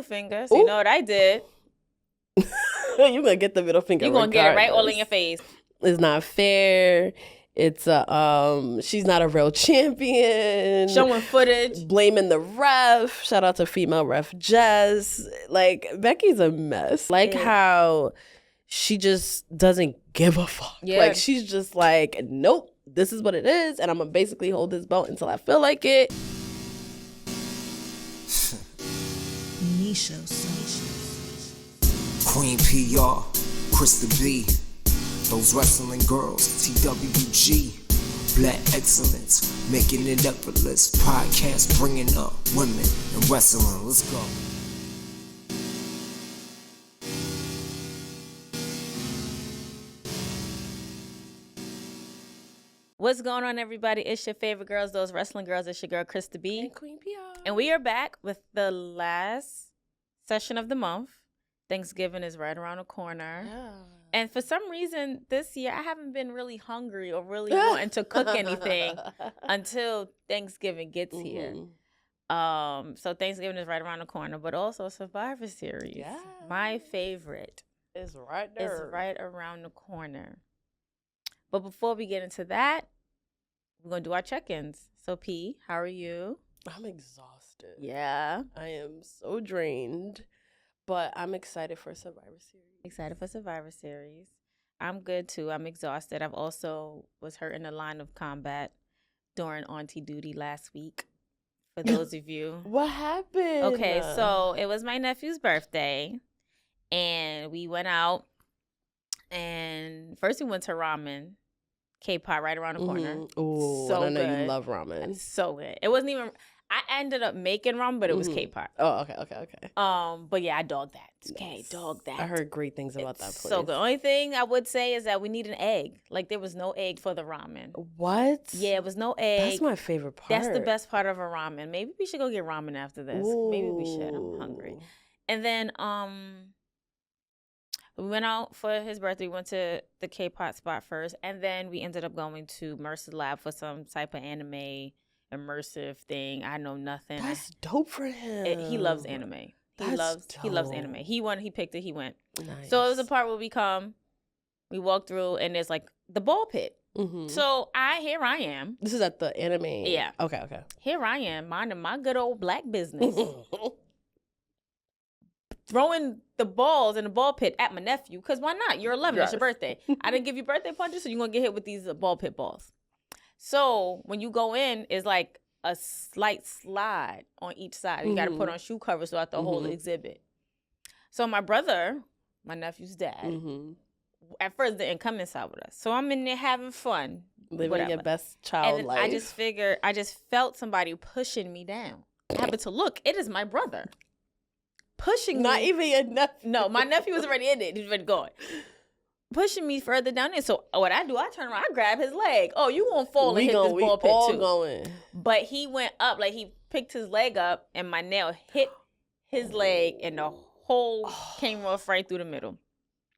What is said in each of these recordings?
Fingers. You know what I did? You're gonna get the middle finger. You're gonna get it right all in your face. It's not fair. It's she's not a real champion. Showing footage. Blaming the ref. Shout out to female ref Jess. Like, Becky's a mess. Like how she just doesn't give a fuck. Yeah. Like, she's just like, nope, this is what it is, and I'm gonna basically hold this belt until I feel like it. Queen PR, Krista B, those wrestling girls, TWG, Black Excellence, making it effortless, podcast bringing up women in wrestling. Let's go. What's going on, everybody? It's your favorite girls, those wrestling girls. It's your girl, Krista B. And Queen PR. And we are back with the last session of the month. Thanksgiving is right around the corner. Yeah. And for some reason this year, I haven't been really hungry or really wanting to cook anything until Thanksgiving gets here. So Thanksgiving is right around the corner, but also Survivor Series. Yeah. My favorite. It's right there. It's right around the corner. But before we get into that, we're going to do our check-ins. So, P, how are you? I'm exhausted. Yeah. I am so drained. But I'm excited for Survivor Series. Excited for Survivor Series. I'm good, too. I'm exhausted. I've also was hurt in the line of combat during auntie duty last week, for those of you. What happened? Okay, so it was my nephew's birthday, and we went out, and first we went to ramen, K-Pot right around the corner. Oh, so I know good. you love ramen. So good. It wasn't even... I ended up making ramen, but it was K-Pot. Oh, okay. But yeah, I dogged that. Okay, dogged that. I heard great things about that place. So the only thing I would say is that we need an egg. Like, there was no egg for the ramen. What? Yeah, it was no egg. That's my favorite part. That's the best part of a ramen. Maybe we should go get ramen after this. Ooh. Maybe we should. I'm hungry. And then we went out for his birthday. We went to the K-Pot spot first, and then we ended up going to Mercer Lab for some type of anime immersive thing. I know nothing. That's dope for him. He loves anime. He loves anime. He picked it, he went. Nice. So it was a part where we walk through, and there's like the ball pit. So here I am. This is at the anime. Yeah. Okay. Here I am, minding my good old black business. Throwing the balls in the ball pit at my nephew, because why not? You're 11, It's your birthday. I didn't give you birthday punches, so you're going to get hit with these ball pit balls. So when you go in, it's like a slight slide on each side. You got to put on shoe covers throughout the whole exhibit. So my brother, my nephew's dad, at first didn't come inside with us. So I'm in there having fun. Living your best child and life. I just felt somebody pushing me down. I happened to look. It is my brother. Pushing Not me. even your nephew. No, my nephew was already in it. He was already going. Pushing me further down there. So what I do, I turn around, I grab his leg. Oh, you gonna fall and hit this ball pit too. Going. But he went up, like he picked his leg up, and my nail hit his leg, and the hole came off right through the middle.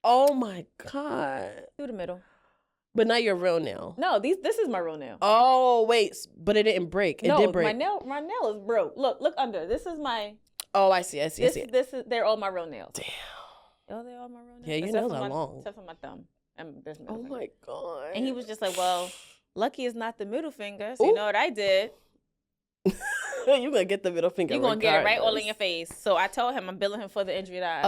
Oh my God. Through the middle. But not your real nail. No, this is my real nail. Oh wait, but it didn't break. It did break. my nail is broke. Look under. This is my. Oh, I see. They're all my real nails. Damn. Oh, they're all my real nails. Yeah, your nails are long. Except for my thumb. Oh my God. And he was just like, well, lucky is not the middle finger. So you know what I did? You're going to get the middle finger. You're going to get it right all in your face. So I told him I'm billing him for the injury that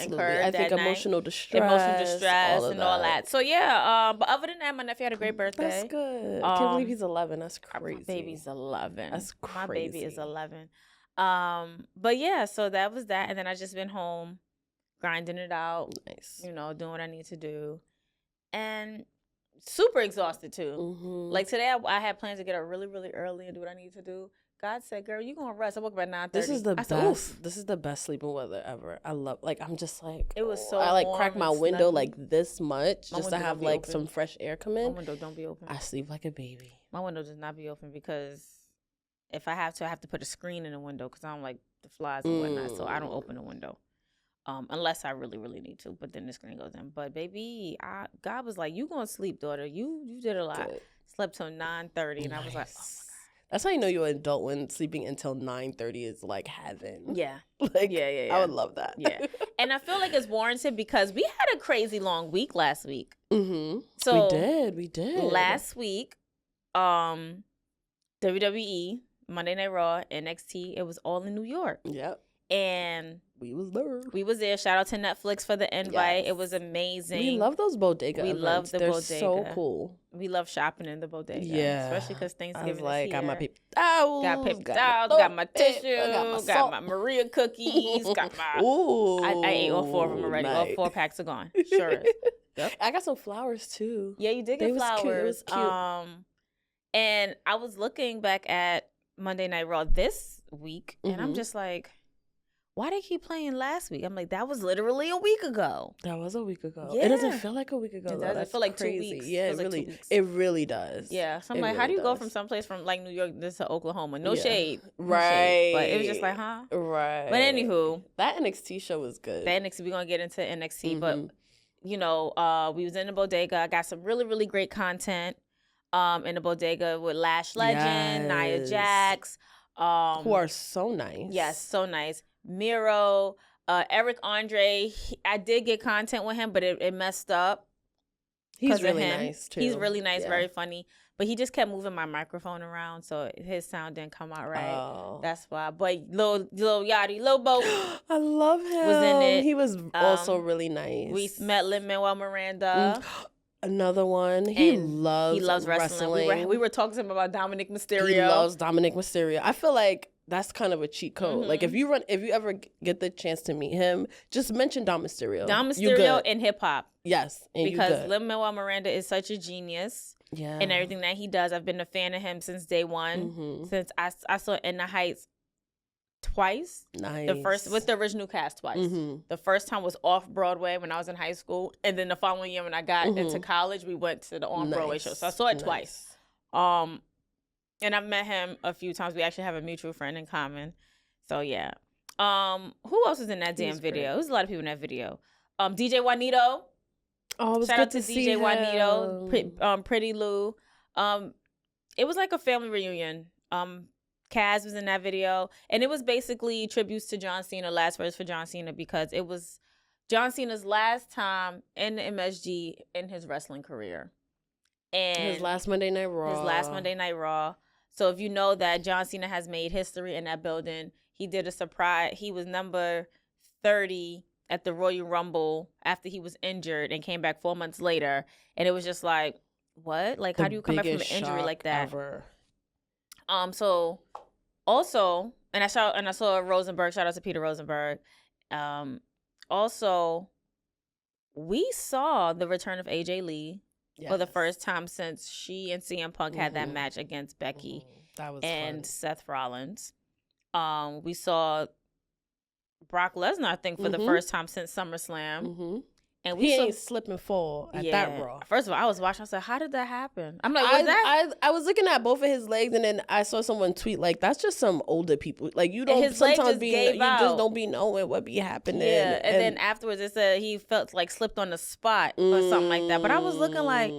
incurred. I think emotional distress. And all that. So yeah, but other than that, my nephew had a great birthday. That's good. I can't believe he's 11. That's crazy. My baby's 11. That's crazy. My baby is 11. But yeah, so that was that. And then I just been home grinding it out. Nice. Doing what I need to do. And super exhausted too. Like today, I had plans to get up really, really early and do what I need to do. God said, "Girl, you gonna rest." I woke up at 9:30. This is the best. This is the best sleeping weather ever. I love. Like I'm just like. It was so. I like warm crack my and window snuggy. like this much My just to window have don't be like open. some fresh air come My in. window don't be open. I sleep like a baby. My window does not be open because if I have to put a screen in the window because I don't like the flies and whatnot. So I don't open the window. Unless I really, really need to, but then the screen goes in. But baby, God was like, "You gonna sleep, daughter? You did a lot." Good. Slept till 9:30, and I was like, "Oh my God." That's how you know you're an adult when sleeping until 9:30 is like heaven. Yeah. Like, Yeah. I would love that. Yeah. And I feel like it's warranted because we had a crazy long week last week. Mm-hmm. So we did. Last week, WWE, Monday Night Raw, NXT, it was all in New York. Yep. And we was there. Shout out to Netflix for the invite. Yes. It was amazing. We love those bodega events. Love the They're bodega. so cool. We love shopping in the bodega. Yeah. Especially because Thanksgiving is here. Got my paper towels. Got paper towels. Got my tissue. Got my Maria cookies. Got my... Ooh. I ate all 4 of them already. Nice. All 4 packs are gone. Sure is. Yep. I got some flowers too. Yeah, you did get flowers. Cute. It was cute. And I was looking back at Monday Night Raw this week, and I'm just like, why they keep playing last week? I'm like, that was literally a week ago. That was a week ago. Yeah. It doesn't feel like a week ago. It doesn't feel like crazy. 2 weeks. Yeah, it really does. Yeah. So I'm like, how do you go from someplace from like New York to Oklahoma? No shade. Right. No shade. But it was just like, huh? Right. But anywho. That NXT show was good. We're going to get into NXT. But, you know, we was in the bodega. I got some really, really great content in the bodega with Lash Legend, Nia Jax. Who are so nice. Yes, so nice. Miro, Eric Andre. I did get content with him, but it messed up. He's really nice too. He's really nice, very funny. But he just kept moving my microphone around, so his sound didn't come out right. Oh. That's why. But Lil Yachty, Lil Bo, I love him. Was in it. He was also really nice. We met Lin-Manuel Miranda. Another one. He loves wrestling. We were talking to him about Dominic Mysterio. He loves Dominic Mysterio. I feel like that's kind of a cheat code. Like if you ever get the chance to meet him, just mention Dom Mysterio. Dom Mysterio in hip hop. Yes, because Lin-Manuel Miranda is such a genius. Yeah, and everything that he does. I've been a fan of him since day one. Since I saw In the Heights twice. Nice. The first with the original cast twice. The first time was off Broadway when I was in high school, and then the following year when I got into college, we went to the on Broadway show. So I saw it twice. And I've met him a few times. We actually have a mutual friend in common. So yeah. Who else was in that damn video? There's a lot of people in that video. DJ Juanito. Oh, it was Shout good out to DJ Juanito, Pretty Lou. It was like a family reunion. Kaz was in that video, and it was basically tributes to John Cena, last words for John Cena, because it was John Cena's last time in the MSG in his wrestling career. And his last Monday Night Raw. So if you know that John Cena has made history in that building, he did a surprise. He was number 30 at the Royal Rumble after he was injured and came back 4 months later. And it was just like, what? Like, how do you come back from an injury like that? Ever. So also, and I saw Rosenberg, shout out to Peter Rosenberg. Also, we saw the return of AJ Lee for the first time since she and CM Punk had that match against Becky and fun. Seth Rollins. We saw Brock Lesnar, I think, for the first time since SummerSlam. And we ain't slip and fall at that Raw. First of all, I was watching. I said, "How did that happen?" I'm like, I was looking at both of his legs, and then I saw someone tweet like, "That's just some older people. Like you don't just don't be knowing what be happening." Yeah, and then afterwards it said he felt like slipped on the spot or something like that. But I was looking like,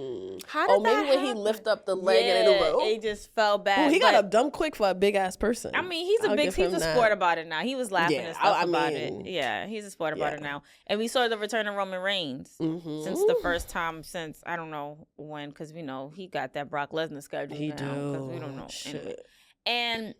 how did that happen? When he lift up the leg and it was it just fell back. He got up dumb quick for a big ass person. I mean, he's a sport about it now. He was laughing and stuff about it. Yeah, he's a sport about it now. And we saw the return of Roman Reigns. Since the first time since I don't know when, because we know he got that Brock Lesnar schedule now, because we don't know. Anyway. And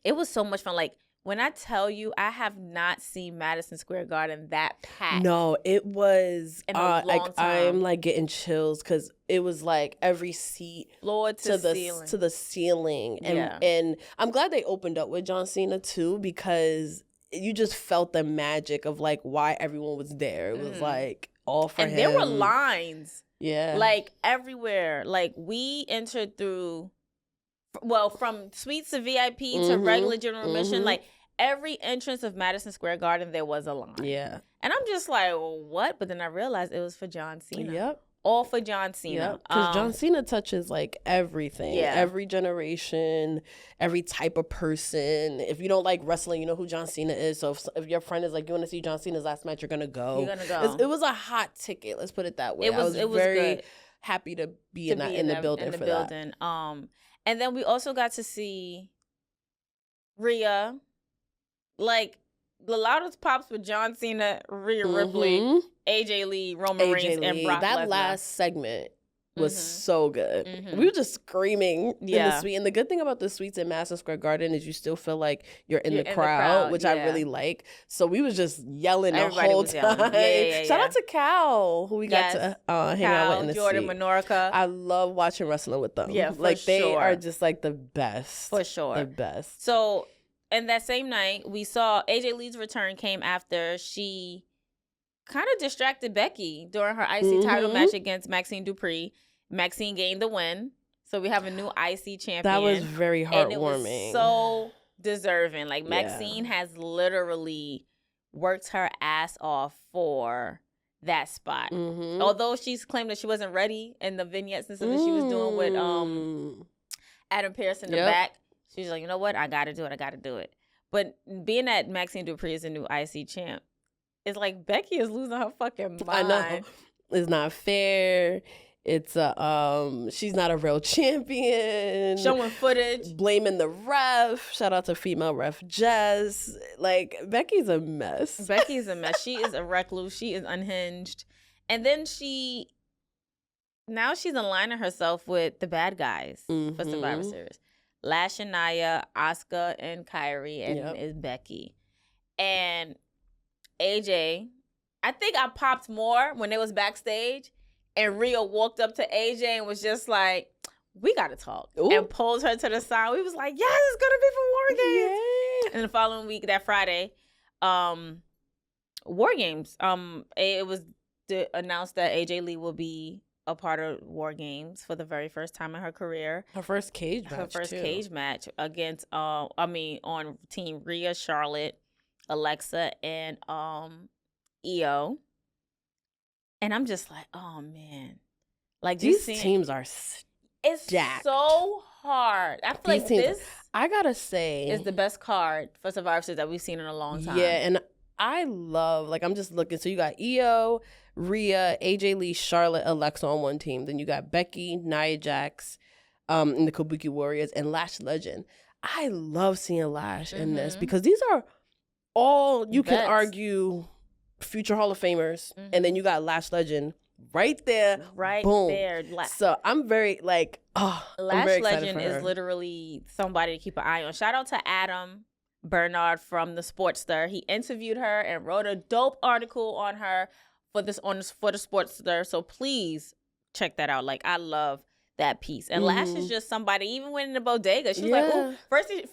it was so much fun. Like when I tell you, I have not seen Madison Square Garden that packed. No, it was in a long time. I'm like getting chills because it was like every seat floor to the ceiling, and I'm glad they opened up with John Cena too, because you just felt the magic of like why everyone was there. It was like all for him. And there were lines. Yeah. Like everywhere. Like we entered through, from suites to VIP to regular general admission, like every entrance of Madison Square Garden, there was a line. Yeah. And I'm just like, what? But then I realized it was for John Cena. Yep. All for John Cena. Because John Cena touches like everything. Yeah. Every generation, every type of person. If you don't like wrestling, you know who John Cena is. So if your friend is like, you want to see John Cena's last match, you're going to go. You're going to go. It was a hot ticket. Let's put it that way. It was very good. Happy to be in the building for that. And then we also got to see Rhea. Like, the loudest pops with John Cena, Rhea Ripley, AJ Lee, Roman Reigns, and Brock Lesnar. That last segment was so good. We were just screaming in the suite. And the good thing about the suites in Madison Square Garden is you still feel like you're in the crowd, which I really like. So we was just yelling the whole time. Shout out to Cal, who we got to hang out with in the Jordan suite. Menorca. I love watching wrestling with them. Yeah, for like they sure. are just like the best. For sure. The best. So, and that same night, we saw AJ Lee's return came after she kind of distracted Becky during her IC title match against Maxxine Dupri. Maxxine gained the win. So we have a new IC champion. That was very heartwarming. And it was so deserving. Like, Maxxine has literally worked her ass off for that spot. Although she's claimed that she wasn't ready in the vignettes and stuff that she was doing with Adam Pearce in the back. She's like, you know what? I got to do it. But being that Maxxine Dupri is a new IC champ, it's like Becky is losing her fucking mind. I know. It's not fair. It's she's not a real champion. Showing footage. Blaming the ref. Shout out to female ref Jess. Like, Becky's a mess. Becky's a mess. She is a recluse. She is unhinged. And then now she's aligning herself with the bad guys for Survivor Series. Lash and Nia, Asuka and Kyrie, and is Becky. And AJ, I think I popped more when they was backstage. And Rhea walked up to AJ and was just like, we got to talk. Ooh. And pulled her to the side. We was like, yes, it's going to be for WarGames. Yeah. And the following week, that Friday, WarGames. It was announced that AJ Lee will be a part of WarGames for the very first time in her career. Her first cage match against, on Team Rhea, Charlotte, Alexa, and Iyo. And I'm just like, oh, man. Like, these teams are stacked. It's so hard. I feel like this, I gotta say, is the best card for Survivor Series that we've seen in a long time. Yeah, and I love, like, I'm just looking. So you got Iyo, Rhea, AJ Lee, Charlotte, Alexa on one team. Then you got Becky, Nia Jax, and the Kabuki Warriors, and Lash Legend. I love seeing Lash in this because these are all, you can argue, future Hall of Famers, and then you got Lash Legend right there, boom. So I'm very like, Lash Legend is literally somebody to keep an eye on. Shout out to Adam Bernard from the Sportster. He interviewed her and wrote a dope article on her for the Sportster. So please check that out. Like, I love that piece. And Lash is just somebody, even when in the bodega, she's like, oh, what's the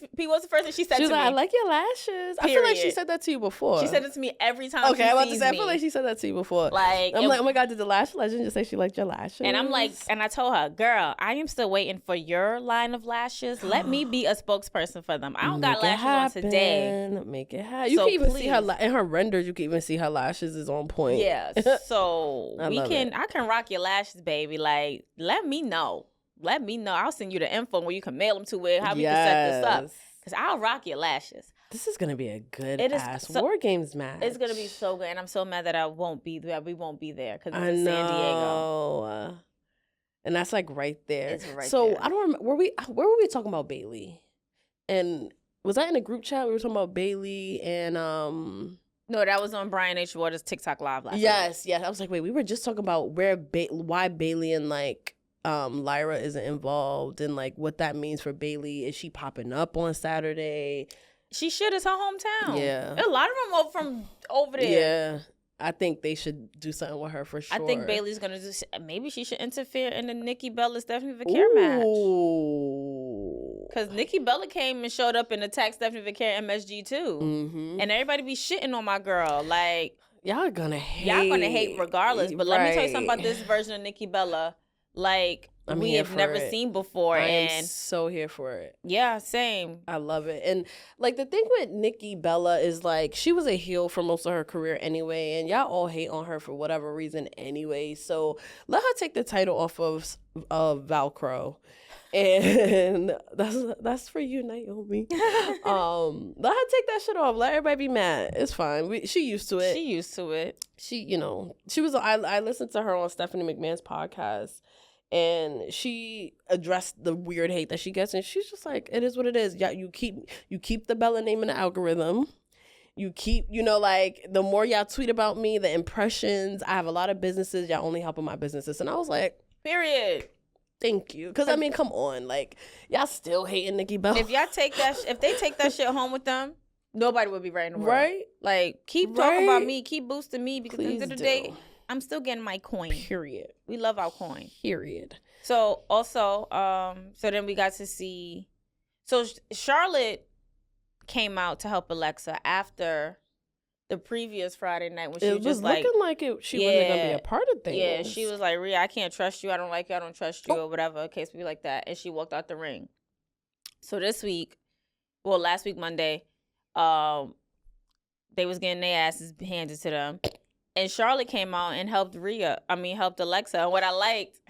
first thing she said to me? I like your lashes. Period. I feel like she said that to you before. She said it to me every time she sees me. I feel like she said that to you before. Like, I'm like, oh my God, did the Lash Legend just say she liked your lashes? And I'm like, and I told her, girl, I am still waiting for your line of lashes. Let me be a spokesperson for them. I don't got lashes on today. Make it happen. You can even see her, in her renders, you can even see her lashes is on point. Yeah, so I can rock your lashes, baby. Like, let me know. I'll send you the info where you can mail them to it. How we can set this up. Because I'll rock your lashes. This is going to be a good ass WarGames match. It's going to be so good. And I'm so mad that we won't be there because it's in San Diego. And that's like right there. It's right so there. I don't remember. Where were we talking about Bailey? And was that in a group chat? We were talking about Bailey and... No, that was on Brian H. Waters' TikTok Live last week. Yes. I was like, wait, we were just talking about why Bailey and like... Lyra isn't involved and like what that means for Bailey. Is she popping up on Saturday? She should. It's her hometown. Yeah. A lot of them are from over there. Yeah. I think they should do something with her for sure. I think Bailey's going to do... Maybe she should interfere in the Nikki Bella-Stephanie Vaquer match. Because Nikki Bella came and showed up and attacked Stephanie Vaquer MSG too. And everybody be shitting on my girl. Like... Y'all gonna hate regardless. But let me tell you something about this version of Nikki Bella. Like, we have never seen before. I'm so here for it. Yeah, same. I love it. And, like, the thing with Nikki Bella is, like, she was a heel for most of her career anyway, and y'all all hate on her for whatever reason anyway. So let her take the title off of Velcro. And that's for you, Naomi. Let her take that shit off. Let everybody be mad. It's fine. She used to it. She, you know, she was. I listened to her on Stephanie McMahon's podcast. and she addressed the weird hate that she gets, and she's just like, it is what it is. Yeah, you keep the Bella name in the algorithm. You keep, like, the more y'all tweet about me, the impressions. I have a lot of businesses. Y'all only helping my businesses. And I was like, period. Thank you. Because, I mean, come on. Like, y'all still hating Nikki Bella. If they take that shit home with them, nobody would be right in the world. Right? Like, keep talking about me. Keep boosting me. Because at the end of the day, I'm still getting my coin. Period. We love our coin. Period. So, also, so then we got to see... So, Charlotte came out to help Alexa after the previous Friday night when she was just like... It was looking like she wasn't going to be a part of things. Yeah, she was like, Rhea, I can't trust you. I don't like you. I don't trust you or whatever. Case be like that. And she walked out the ring. So this week, last week, Monday, they was getting their asses handed to them. And Charlotte came out and helped Alexa. And what I liked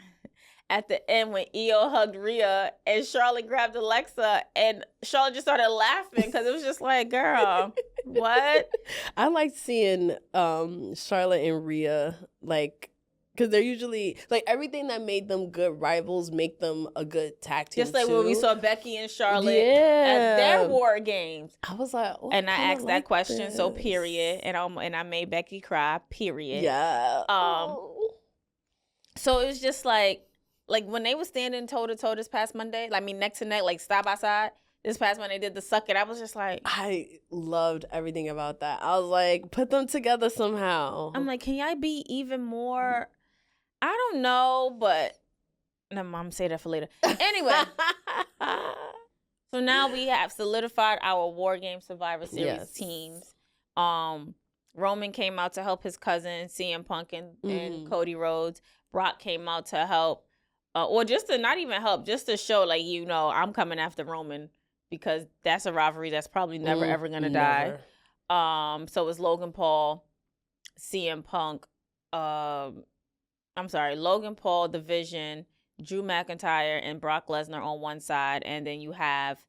at the end when Iyo hugged Rhea and Charlotte grabbed Alexa and Charlotte just started laughing because it was just like, girl, what? I liked seeing Charlotte and Rhea, like, because they're usually, like, everything that made them good rivals make them a good tag team. Just like too. when we saw Becky and Charlotte at their WarGames. I was like, and I asked that question, so period. And I made Becky cry, period. Yeah. So it was just like when they were standing toe to toe this past Monday, neck to neck, like side by side. This past Monday, they did the suck it. I was just like, I loved everything about that. I was like, put them together somehow. I'm like, can y'all be even more? I don't know, but no, Mom, say that for later. Anyway, so now we have solidified our WarGames Survivor Series teams. Roman came out to help his cousin CM Punk and Cody Rhodes. Brock came out to help, or just to not even help, just to show I'm coming after Roman because that's a rivalry that's probably never ever gonna die. So it was Logan Paul, CM Punk. Logan Paul, The Vision, Drew McIntyre, and Brock Lesnar on one side. And then you have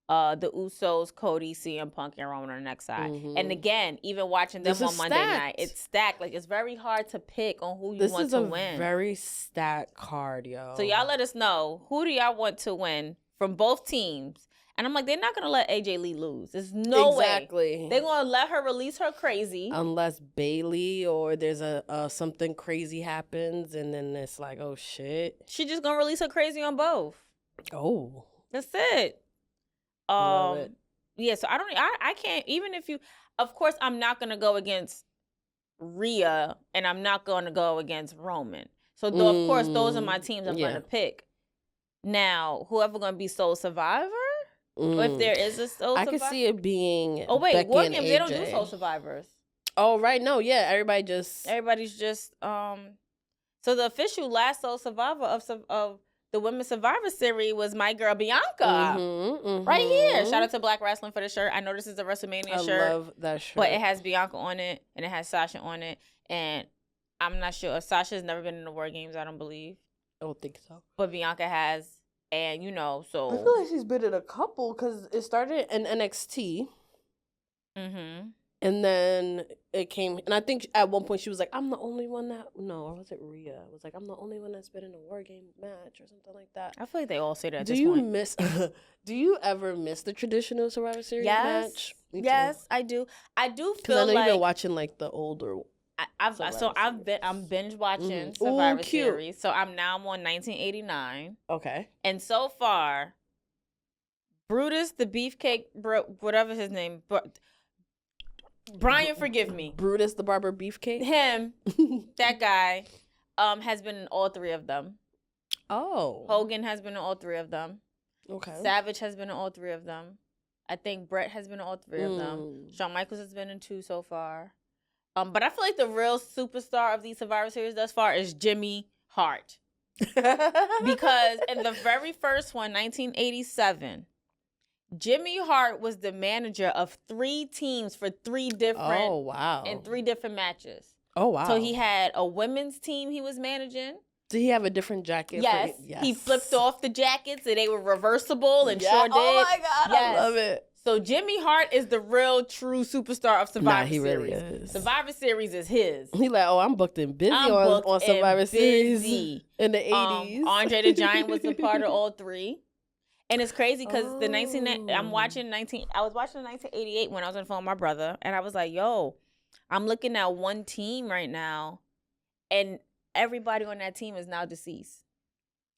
the Usos, Cody, CM Punk, and Roman on the next side. And again, even watching them on Monday night, it's stacked. Like, it's very hard to pick on who you want to win. This is a very stacked card, yo. So y'all let us know, who do y'all want to win from both teams? And I'm like, they're not going to let AJ Lee lose. There's no way. They're going to let her release her crazy. Unless Bailey or there's something crazy happens and then it's like, oh, shit. She just going to release her crazy on both. Oh. That's it. Love it. Yeah, so I can't, even if you, of course, I'm not going to go against Rhea and I'm not going to go against Roman. So, of course, those are my teams I'm going to pick. Now, whoever going to be Soul Survivor? Or if there is a Soul Survivor? I could see it being Becky WarGames, they don't do Soul Survivors. Oh, right. No, yeah. Everybody's just, so the official last Soul Survivor of the Women's Survivor Series was my girl Bianca. Right here. Shout out to Black Wrestling for the shirt. I know this is a WrestleMania shirt. I love that shirt. But it has Bianca on it, and it has Sasha on it. And I'm not sure. Sasha's never been in the WarGames, I don't believe. I don't think so. But Bianca has. And, so... I feel like she's been in a couple because it started in NXT. And then it came... And I think at one point she was like, I'm the only one that... No, or was it Rhea? It was like, I'm the only one that's been in a WarGames match or something like that. I feel like they all say that at this point. Do you ever miss the traditional Survivor Series match? Yes, I do. I do feel like... Because I know you've been watching like the older... I'm binge watching Survivor Series. So I'm on 1989. Okay. And so far, Brutus the Beefcake, whatever his name, Brian, forgive me. Brutus the Barber Beefcake? Him, that guy, has been in all three of them. Oh. Hogan has been in all three of them. Okay. Savage has been in all three of them. I think Brett has been in all three of them. Shawn Michaels has been in 2 so far. But I feel like the real superstar of these Survivor Series thus far is Jimmy Hart. Because in the very first one, 1987, Jimmy Hart was the manager of 3 teams for 3 different... Oh, wow. In 3 different matches. Oh, wow. So he had a women's team he was managing. Did he have a different jacket? Yes. He flipped off the jackets and they were reversible and sure did. Oh, my God. Yes. I love it. So Jimmy Hart is the real, true superstar of Survivor he Series. really is. Survivor Series is his. He like, oh, I'm booked and busy on Survivor Series in the 80s. Andre the Giant was a part of all three. And it's crazy because I was watching 1988 when I was on the phone with my brother. And I was like, yo, I'm looking at one team right now. And everybody on that team is now deceased.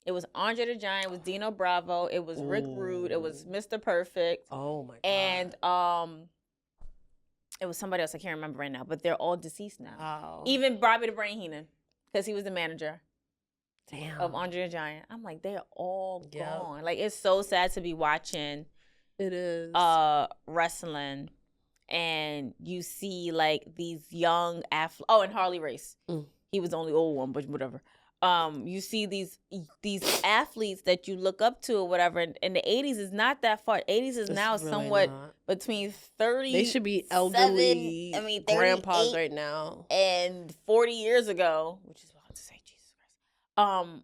It was Andre the Giant, it was Dino Bravo, it was Rick Rude, it was Mr. Perfect. Oh my God. And it was somebody else I can't remember right now, but they're all deceased now. Wow. Even Bobby the Brain Heenan, because he was the manager of Damn. Andre the Giant. I'm like, they're all gone. Like, it's so sad to be watching It is. wrestling and you see like these young and Harley Race. He was the only old one, but whatever. You see these athletes that you look up to or whatever, and the 80s is not that far. 80s is now really somewhat between 30. They should be elderly grandpas right now. And 40 years ago, which is wild to say, Jesus Christ.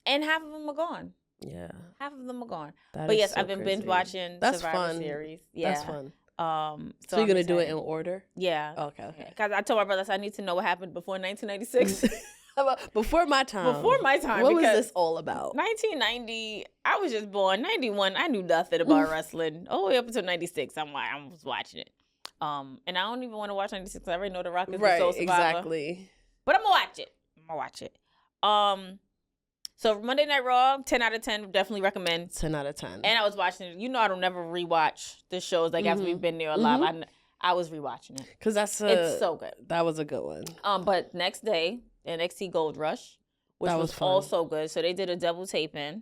And half of them are gone. Yeah. Half of them are gone. But yes, I've been binge watching Survivor fun. Series. Yeah. That's fun. So you're going to do it in order? Yeah. Okay. Because I told my brother, I need to know what happened before 1996. Before my time. Before my time. What was this all about? 1990, I was just born. 91, I knew nothing about wrestling. All the way up until 96, I was watching it. And I don't even want to watch 96 because I already know The Rock is the Soul Survivor. Exactly. But I'm going to watch it. So Monday Night Raw, 10 out of 10, definitely recommend. 10 out of 10. And I was watching it. You know I don't never rewatch the shows like after we've been there a lot. I was rewatching it. Because it's so good. That was a good one. But next day, NXT Gold Rush, which was also good. So they did a double taping.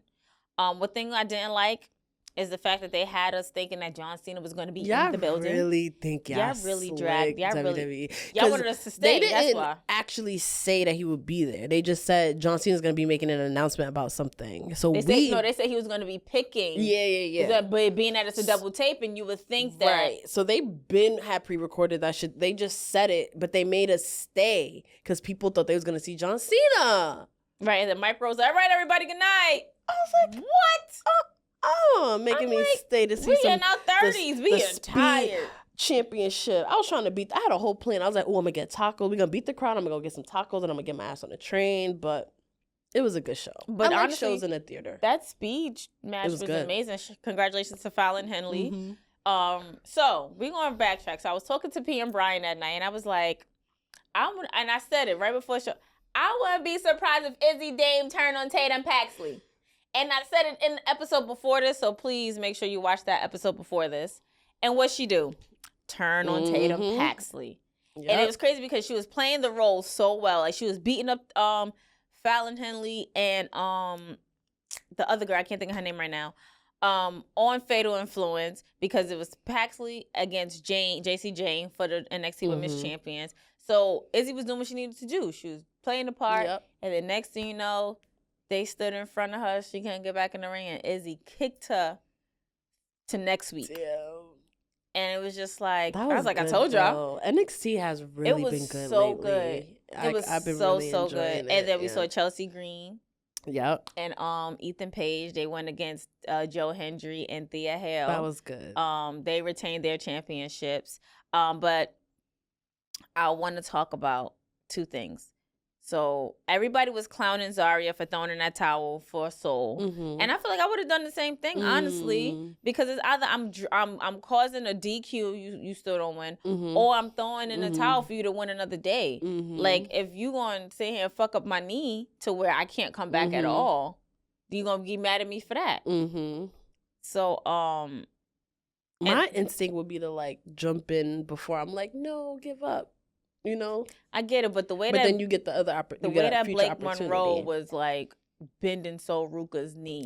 One thing I didn't like is the fact that they had us thinking that John Cena was going to be in the building. Y'all really think y'all really dragged. Y'all WWE. Y'all wanted us to stay. They didn't That's why. actually say that he would be there. They just said John Cena's going to be making an announcement about something. So they said he was going to be picking. Yeah. But being that it's a double tape, and you would think that. Right. So they had pre-recorded that shit. They just said it, but they made us stay because people thought they was going to see John Cena. Right. And then Mike Rose, all right, everybody, good night. I was like, what? Making me stay to see we in our 30s. We are tired. Championship. I was trying to I had a whole plan. I was like, oh, I'm going to get tacos. We're going to beat the crowd. I'm going to go get some tacos and I'm going to get my ass on the train. But it was a good show. But I honestly, like shows in the theater. That speed match was amazing. Congratulations to Fallon Henley. So we're going to backtrack. So I was talking to P and Brian that night and I was like, and I said it right before the show, I wouldn't be surprised if Izzy Dame turned on Tatum Paxley. And I said it in the episode before this, so please make sure you watch that episode before this. And what'd she do? Turn on Tatum Paxley. Yep. And it was crazy because she was playing the role so well. Like she was beating up Fallon Henley and the other girl, I can't think of her name right now, on Fatal Influence because it was Paxley against JC Jane for the NXT Women's Champions. So Izzy was doing what she needed to do. She was playing the part, and the next thing you know, they stood in front of her. She couldn't get back in the ring, and Izzy kicked her to next week. Damn. And it was just like, I was like, I told y'all. NXT has really been good lately. It was I've been so really good. It. And then we saw Chelsea Green. Yep. And Ethan Page. They went against Joe Hendry and Thea Hale. That was good. They retained their championships. But I want to talk about two things. So everybody was clowning Zarya for throwing in that towel for Soul, and I feel like I would have done the same thing, honestly, because it's either I'm causing a DQ, you still don't win, or I'm throwing in a towel for you to win another day. Like if you gonna sit here and fuck up my knee to where I can't come back at all, you gonna be mad at me for that. So my instinct would be to like jump in before I'm like, no, give up. You know, I get it, but then you get the other opportunity. The way that Blake Monroe was like bending Sol Ruka's knee,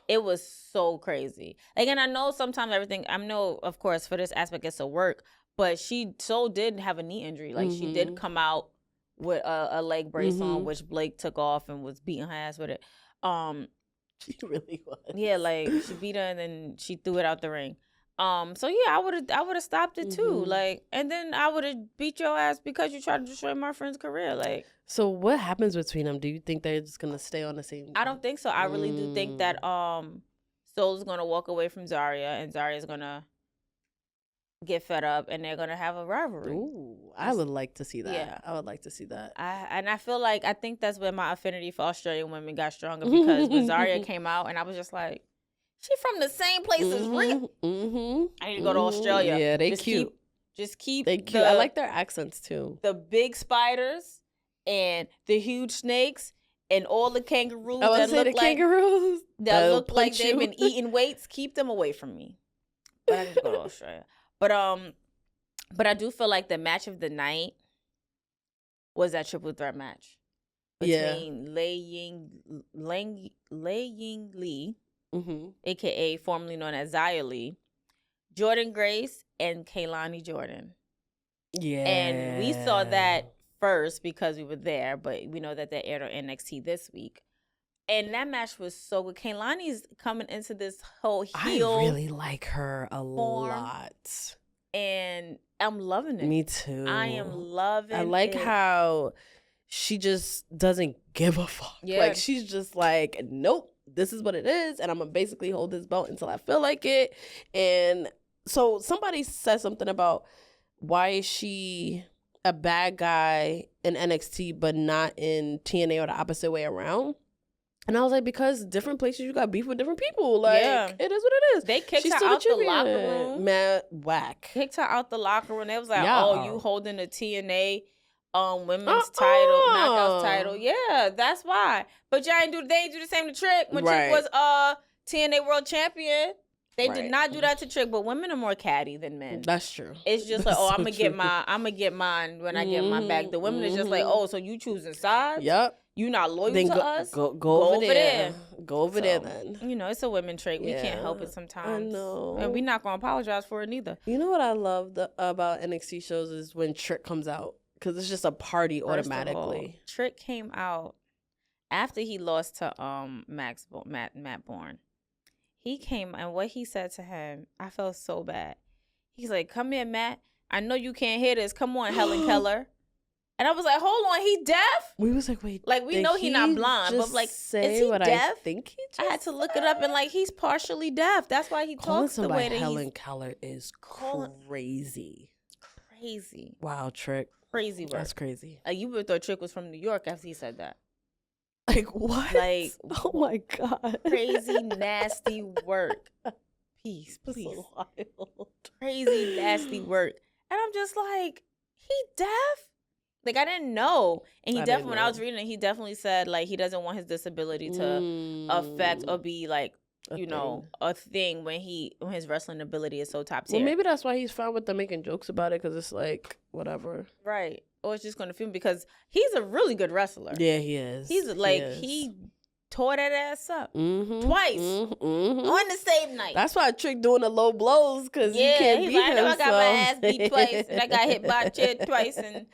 it was so crazy. Like, and I know sometimes I know, of course, for this aspect it's a work, but Sol did have a knee injury. Like, she did come out with a leg brace on, which Blake took off and was beating her ass with it. She really was. Yeah, like she beat her and then she threw it out the ring. So yeah, I would have stopped it too. Like, and then I would have beat your ass because you tried to destroy my friend's career. Like, so what happens between them? Do you think they're just gonna stay on the same? I don't think so. I really do think that Soul's gonna walk away from Zarya, and Zarya's gonna get fed up, and they're gonna have a rivalry. Ooh, I would like to see that. Yeah. I would like to see that. I think that's where my affinity for Australian women got stronger, because when Zarya came out, and I was just like, she from the same place as Rhea. I need to go to Australia. Yeah, they cute. Just keep. They cute. I like their accents too. The big spiders and the huge snakes and all the kangaroos kangaroos that look like they've been eating weights. Keep them away from me. But I need to go to Australia. But I do feel like the match of the night was that triple threat match between Lei Ying Lee, aka formerly known as Xia Li, Jordan Grace, and Kaylani Jordan. Yeah. And we saw that first because we were there, but we know that they aired on NXT this week. And that match was so good. Kaylani's coming into this whole heel. I really like her a lot. And I'm loving it. Me too. I am loving it. I like how she just doesn't give a fuck. Yeah. Like, she's just like, nope, this is what it is. And I'm going to basically hold this belt until I feel like it. And so somebody said something about why is she a bad guy in NXT but not in TNA, or the opposite way around. And I was like, because different places you got beef with different people. Like, it is what it is. They kicked She's her still out the the locker room. Mad whack. Kicked her out the locker room. They was like, Yeah. oh, you holding the TNA women's title, knockouts title. Yeah, that's why. But they ain't do the same to Trick. When Trick was TNA World Champion. They did not do that to Trick, but women are more catty than men. That's true. It's just like, I'm gonna get mine when I get my bag. The women is just like, oh, so you choosing sides? Yep. You not loyal to us? Go over there. Go over there So, then. You know, it's a women trait. We can't help it sometimes. I know. And we're not gonna apologize for it neither. You know what I love about NXT shows is when Trick comes out, because it's just a party automatically. Trick came out after he lost to Matt Bourne. He came, and what he said to him, I felt so bad. He's like, come here, Matt. I know you can't hear this. Come on, Helen Keller. And I was like, hold on, he deaf? We was like, wait. Like, we know he not blind, but like, is he deaf? I think he just I had to look it up, and like, he's partially deaf. That's why he talks the way that Helen Keller is crazy. Crazy. Wow, Trick. Crazy work. That's crazy. You would have thought Trick was from New York after he said that. Like, what? Like, oh my God. Crazy, nasty work. Peace, please. So wild. Crazy, nasty work. And I'm just like, he deaf? Like, I didn't know. And he definitely, when I was reading it, he definitely said, like, he doesn't want his disability to affect or be, like, a thing when his wrestling ability is so top tier. Well, maybe that's why he's fine with them making jokes about it, because it's like, whatever. Right. Or it's just going to film, because he's a really good wrestler. Yeah, he is. He's like, he tore that ass up twice on the same night. That's why Trick doing the low blows, because you can't beat him. I know I got my ass beat twice, and I got hit by a chair twice, and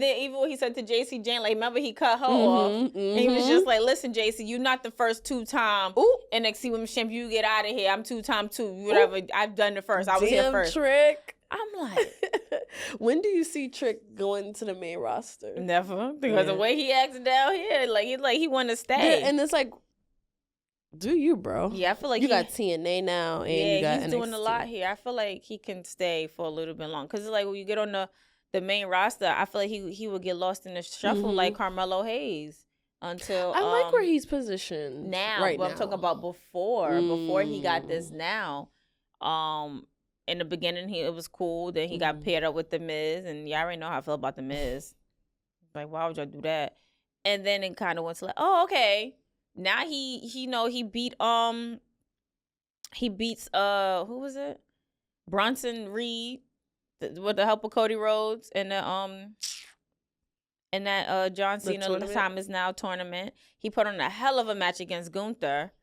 then even what he said to JC Jane, like, remember he cut her off, and he was just like, listen, JC, you're not the first two-time NXT Women's Champion. You get out of here. I'm two-time two. Whatever. I've done the first. I was here first. Trick. I'm like, when do you see Trick going to the main roster? Never, because the way he acts down here, he want to stay. Yeah, and it's like, do you, bro? Yeah, I feel like you got TNA now, and you got he's NXT. doing a lot here. I feel like he can stay for a little bit long, because it's like when you get on the main roster, I feel like he would get lost in the shuffle like Carmelo Hayes until I like where he's positioned now. Right but now. I'm talking about before he got this now. In the beginning, it was cool. Then he got paired up with The Miz, and y'all already know how I feel about The Miz. Like, why would y'all do that? And then it kind of went to like, oh, okay. Now he beats who was it? Bronson Reed with the help of Cody Rhodes and that John Cena Time Is Now tournament. He put on a hell of a match against Gunther.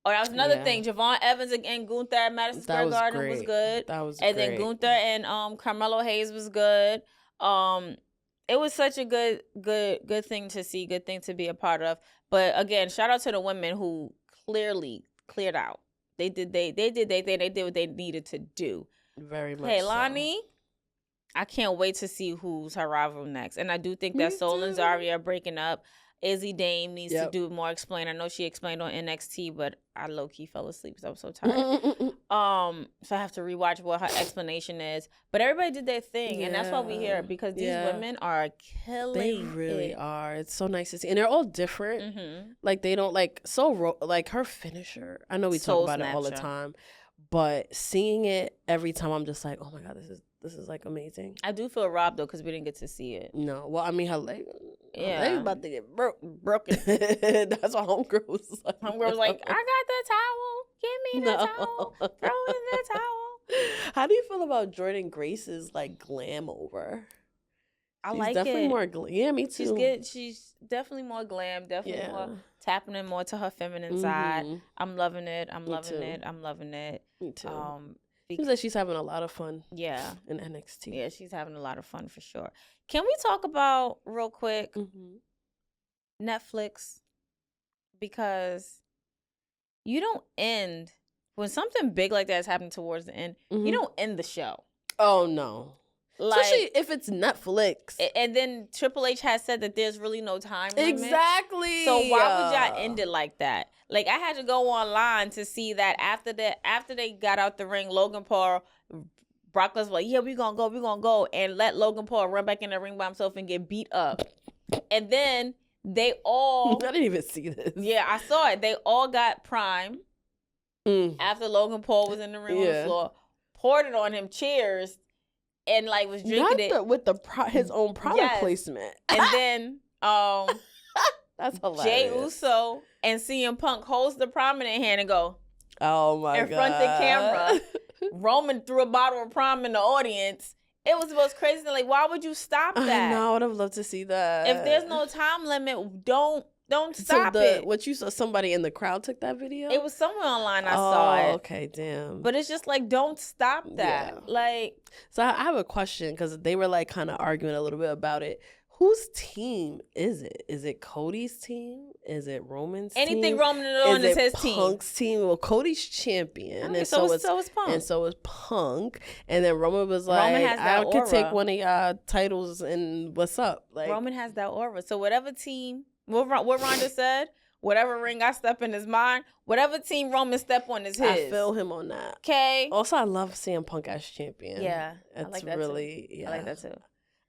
Oh, that was another thing. Javon Evans and Gunther at Madison Square Garden was good. That was and then Gunther and Carmelo Hayes was good. It was such a good thing to see, good thing to be a part of. But again, shout out to the women who clearly cleared out. They did their thing. They did what they needed to do. Very much. Hey, Lonnie, I can't wait to see who's her rival next. And I do think that Soul and Zarya are breaking up. Izzy Dame needs to do more explain. I know she explained on NXT, but I low-key fell asleep because I was so tired. So I have to rewatch what her explanation is. But everybody did their thing, and that's why we hear it, because these women are killing They really are. It's so nice to see. And they're all different. Like, they don't, like, like, her finisher. I know we talk about it all the time. But seeing it every time, I'm just like, oh, my God, this is like amazing. I do feel robbed though because we didn't get to see it. No, well, I mean, her leg about to get broken. That's what homegirl was like. Homegirl was like, I got the towel. Give me the towel. Throw in the towel. How do you feel about Jordan Grace's like glam over? I like definitely it. More glam. Yeah, me too. She's definitely more glam. Definitely more tapping in more to her feminine side. I'm loving it. I'm loving it. Me too. Seems like she's having a lot of fun. Yeah. In NXT. Yeah, she's having a lot of fun for sure. Can we talk about, real quick, Netflix? Because you don't end, when something big like that is happening towards the end, you don't end the show. Oh, no. Like, especially if it's Netflix. And then Triple H has said that there's really no time limit. Exactly. So why would y'all end it like that? Like, I had to go online to see that after they got out the ring, Logan Paul, Brock Lesnar was like, yeah, we're going to go, and let Logan Paul run back in the ring by himself and get beat up. And then they all... I didn't even see this. Yeah, I saw it. They all got Prime after Logan Paul was in the ring on the floor, poured it on him, cheers, and like was drinking it with his own product placement. And then that's hilarious. Jey Uso and CM Punk holds the Prime in their hand and go, oh my God, in front of the camera. Roman threw a bottle of Prime in the audience. It was the most crazy thing. Like, why would you stop that? I would have loved to see that. If there's no time limit, don't stop it. What you saw, somebody in the crowd took that video? It was somewhere online. I saw it. Okay, damn. But it's just like, don't stop that. Yeah. Like, so I have a question because they were like kind of arguing a little bit about it. Whose team is it? Is it Cody's team? Is it Roman's team? Anything Roman on is his team. Punk's team? Well, Cody's champion, and so is Punk, and so is Punk. And then Roman was like, "I could take one of y'all titles, and what's up?" Like, Roman has that aura. So whatever team, what Ronda said, whatever ring I step in is mine. Whatever team Roman step on is his. I feel him on that. Okay. Also, I love CM Punk as champion. Yeah, it's I like that really. too. Yeah, I like that too.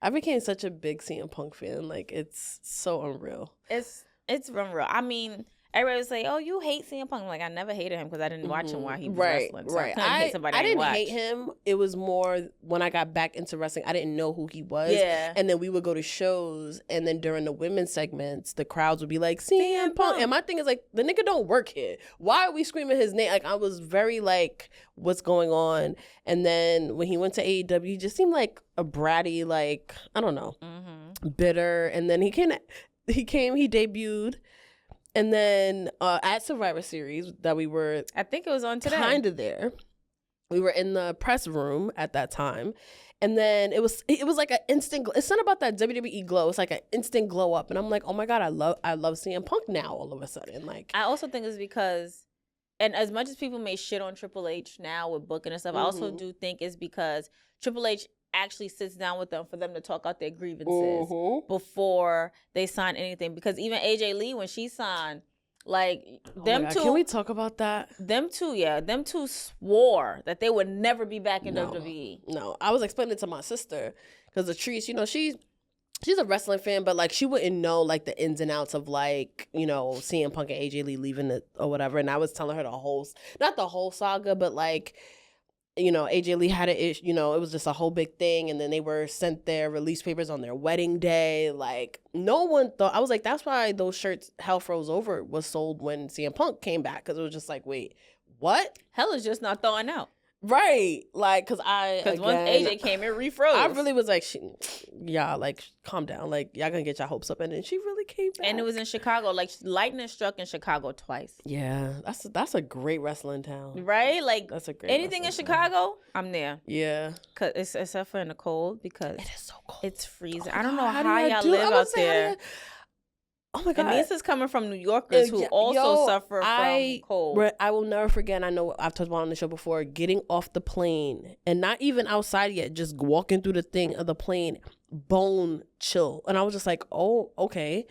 I became such a big CM Punk fan. Like, it's so unreal. It's unreal. I mean, everybody would say, "Oh, you hate CM Punk." I'm like, I never hated him because I didn't watch him while he was wrestling. So right. I didn't hate him. It was more when I got back into wrestling, I didn't know who he was. Yeah. And then we would go to shows, and then during the women's segments, the crowds would be like, CM Punk. And my thing is like, the nigga don't work here. Why are we screaming his name? Like, I was very like, what's going on? And then when he went to AEW, he just seemed like a bratty, like, I don't know, bitter. And then he debuted. And then at Survivor Series that we were, I think it was on today, kind of there. We were in the press room at that time, and then it was like an instant. It's not about that WWE glow. It's like an instant glow up, and I'm like, oh my God, I love CM Punk now. All of a sudden, like, I also think it's because, and as much as people may shit on Triple H now with booking and stuff, I also do think it's because Triple H actually sits down with them for them to talk out their grievances before they sign anything. Because even AJ Lee, when she signed, like, them two, can we talk about that? Them two swore that they would never be back in WWE. No, I was explaining it to my sister because Latrice, you know, she's a wrestling fan, but like she wouldn't know like the ins and outs of like, you know, CM Punk and AJ Lee leaving it or whatever. And I was telling her not the whole saga, but like, you know, AJ Lee had you know, it was just a whole big thing. And then they were sent their release papers on their wedding day. Like, no one thought, I was like, that's why those shirts, Hell Froze Over, was sold when CM Punk came back. Cause it was just like, wait, what? Hell is just not thawing out. Right. Like, cause once AJ came, it refroze. I really was like, y'all, like, calm down. Like, y'all gonna get your hopes up. And then she really came back. And it was in Chicago. Like, lightning struck in Chicago twice. Yeah. That's a great wrestling town. Right? Like, that's a great anything in Chicago, I'm there. Yeah. Cause it's except for in the cold, because it is so cold. It's freezing. Oh, I don't know how y'all live out there. Oh my God. And this is coming from New Yorkers who also suffer from cold. I will never forget, I know I've talked about on the show before, getting off the plane and not even outside yet, just walking through the thing of the plane, bone chill. And I was just like, oh, okay.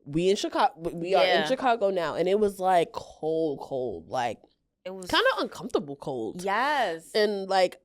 we in Chicago. We are in Chicago now, and it was like cold. Like it was kind of uncomfortable cold. Yes. And like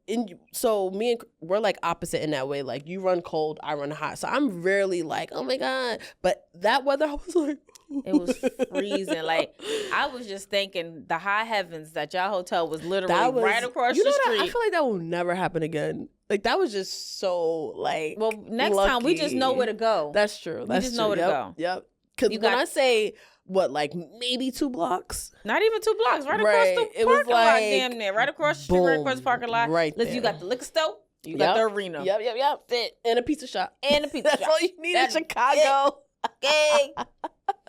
so me and we're like opposite in that way. Like you run cold, I run hot. So I'm rarely like, oh my God. But that weather, I was like, it was freezing. Like I was just thinking the high heavens that y'all hotel was literally right across the street. I feel like that will never happen again. Like that was just so like. Well, next time we just know where to go. That's true. We just know where to go. Yep. Because when I say what, like maybe 2 blocks, not even 2 blocks, right across the parking lot, damn near, right across the street, right across the parking lot. Right there. You got the liquor store, you got the arena. Yep. And a pizza shop. That's all you need in Chicago. Okay.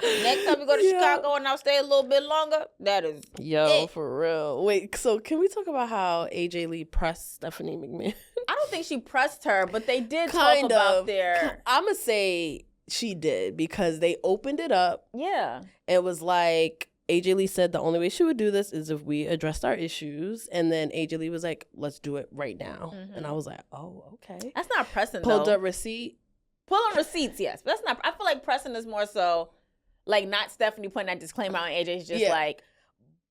Next time we go to Chicago and I'll stay a little bit longer, that is it. For real. Wait, so can we talk about how AJ Lee pressed Stephanie McMahon? I don't think she pressed her, but they did talk about their... I'm going to say she did because they opened it up. Yeah. It was like... AJ Lee said the only way she would do this is if we addressed our issues. And then AJ Lee was like, let's do it right now. Mm-hmm. And I was like, oh, okay. That's not pressing, Pulled a receipt. Pulling receipts, yes. But that's not... I feel like pressing is more so... Like, not Stephanie putting that disclaimer on AJ's just like...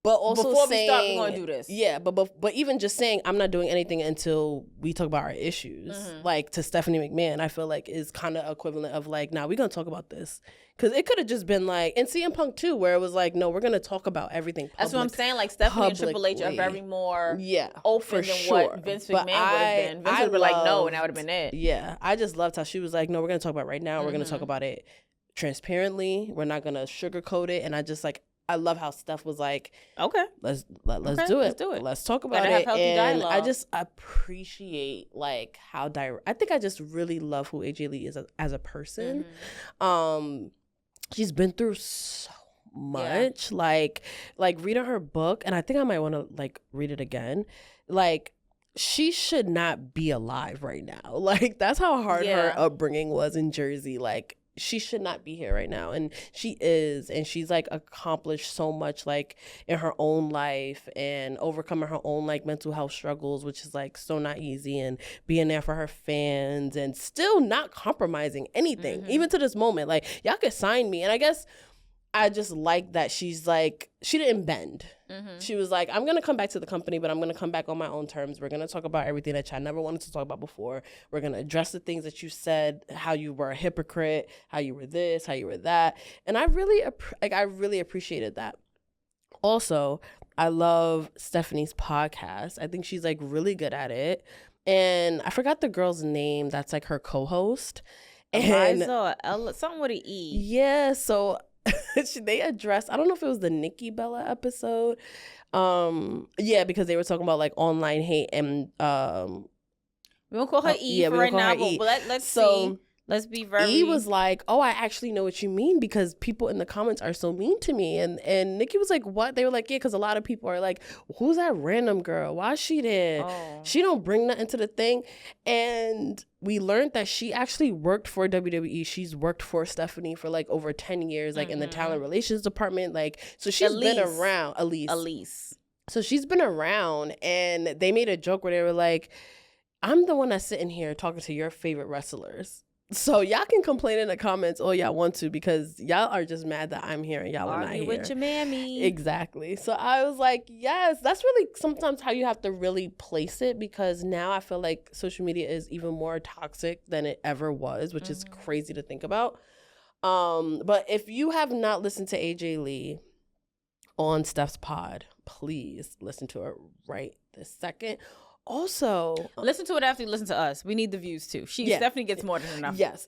But also before saying, we start, we're going to do this. Yeah, but even just saying, I'm not doing anything until we talk about our issues, like to Stephanie McMahon, I feel like is kind of equivalent of like, nah, we're going to talk about this. Because it could have just been like, and CM Punk too, where it was like, no, we're going to talk about everything That's what I'm saying. Like, Stephanie and Triple H are very more open than what Vince McMahon would have been. Vince would have been like, no, and that would have been it. Yeah, I just loved how she was like, no, we're going to talk about it right now. We're going to talk about it transparently. We're not going to sugarcoat it. And I just like, I love how Steph was like, okay, let's do it. Let's do it. Let's talk about it. And dialogue. I just appreciate like how direct. I think I just really love who AJ Lee is as a person. She's been through so much. Like reading her book, and I think I might want to like read it again. Like she should not be alive right now. Like that's how hard her upbringing was in Jersey. Like she should not be here right now, and she is, and she's like accomplished so much like in her own life and overcoming her own like mental health struggles, which is like so not easy, and being there for her fans and still not compromising anything even to this moment. Like y'all could sign me, and I guess I just like that she's like, she didn't bend. She was like, I'm going to come back to the company, but I'm going to come back on my own terms. We're going to talk about everything that I never wanted to talk about before. We're going to address the things that you said, how you were a hypocrite, how you were this, how you were that. And I really appreciated that. Also, I love Stephanie's podcast. I think she's like really good at it. And I forgot the girl's name that's like her co-host. Eliza, something with an E. Yeah, so... they addressed, I don't know if it was the Nikki Bella episode. Because they were talking about like online hate and we won't call her E for right now, but let's see. Let's be very... E was like, oh, I actually know what you mean because people in the comments are so mean to me. And Nikki was like, what? They were like, yeah, because a lot of people are like, who's that random girl? Why is she there? She don't bring nothing to the thing. And we learned that she actually worked for WWE. She's worked for Stephanie for like over 10 years, like in the talent relations department. Like, so she's been around. Elise. So she's been around, and they made a joke where they were like, I'm the one that's sitting here talking to your favorite wrestlers. So y'all can complain in the comments all y'all want to because y'all are just mad that I'm here and y'all are not here. With your mammy. Exactly. So I was like, yes, that's really sometimes how you have to really place it, because now I feel like social media is even more toxic than it ever was, which is crazy to think about. But if you have not listened to AJ Lee on Steph's pod, please listen to it right this second. Also, listen to it after you listen to us. We need the views too. Stephanie gets more than enough. Yes.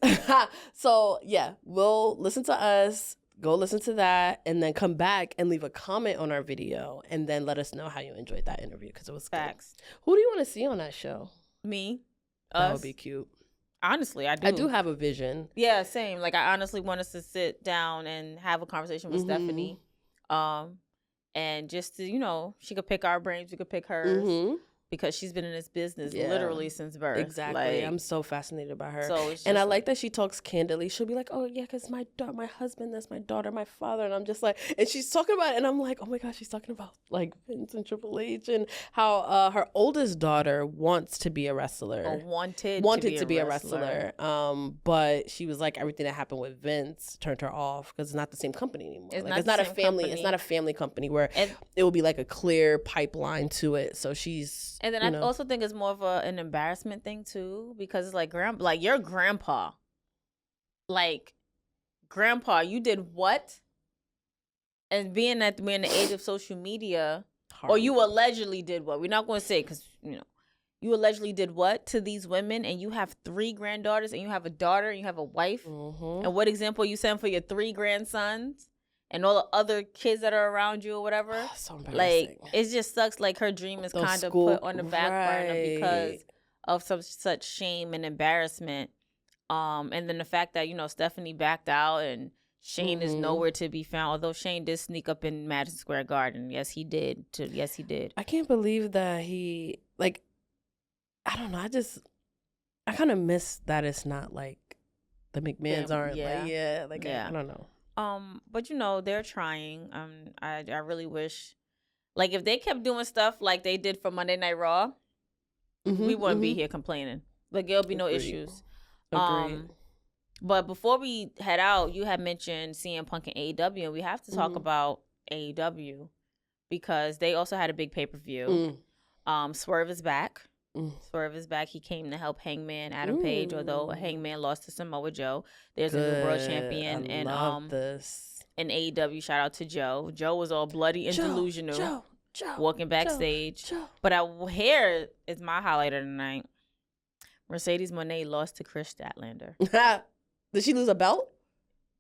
So we'll listen to us, go listen to that, and then come back and leave a comment on our video, and then let us know how you enjoyed that interview because it was facts. Good. Who do you want to see on that show? Me. That would be cute. Honestly, I do. I do have a vision. Yeah, same. Like I honestly want us to sit down and have a conversation with Stephanie, and just to she could pick our brains, we could pick hers. because she's been in this business literally since birth. Exactly. I'm so fascinated by her. So and I like that she talks candidly. She'll be like, oh, yeah, because my husband, that's my daughter, my father. And I'm just like, and she's talking about it. And I'm like, oh, my gosh, she's talking about, like, Vince and Triple H and how her oldest daughter wants to be a wrestler. Or wanted to be a wrestler. But she was like, everything that happened with Vince turned her off because it's not the same company anymore. It's not a family. Company. It's not a family company where it will be like a clear pipeline to it. So she's... And then I also think it's more of an embarrassment thing too, because it's like your grandpa, you did what? And being that we're in the age of social media, or you allegedly did what? We're not going to say because you allegedly did what to these women, and you have 3 granddaughters, and you have a daughter, and you have a wife, and what example you send for your 3 grandsons? And all the other kids that are around you or whatever. So embarrassing. Like, it just sucks. Like, her dream is kind of put on the back burner because of such shame and embarrassment. And then the fact that, Stephanie backed out and Shane is nowhere to be found. Although Shane did sneak up in Madison Square Garden. Yes, he did. I can't believe that he, like, I don't know. I kind of miss that it's not, like, the McMahons aren't, I don't know. But they're trying. I really wish, like, if they kept doing stuff like they did for Monday Night Raw, we wouldn't be here complaining. Like, there'll be no issues. Agreed. But before we head out, you had mentioned CM Punk and AEW, and we have to talk about AEW because they also had a big pay-per-view. Swerve is back. Swerve is back. He came to help Hangman Adam Page, although Hangman lost to Samoa Joe. There's a new world champion in AEW. Shout out to Joe. Joe was all bloody and delusional, walking backstage. But here is my highlight of the night. Mercedes Moné lost to Chris Statlander. Did she lose a belt?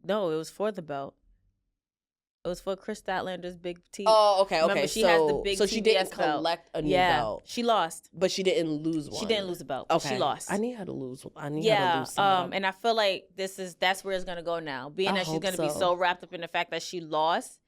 No, it was for the belt. It was for Chris Statlander's big T. Oh, okay. Remember, she has the big so she didn't collect a new belt. She lost. But she didn't lose one. She didn't lose a belt. Okay. She lost. I need her to lose. I need her to lose some. And I feel like that's where it's gonna go now. Being that she's gonna be so wrapped up in the fact that she lost.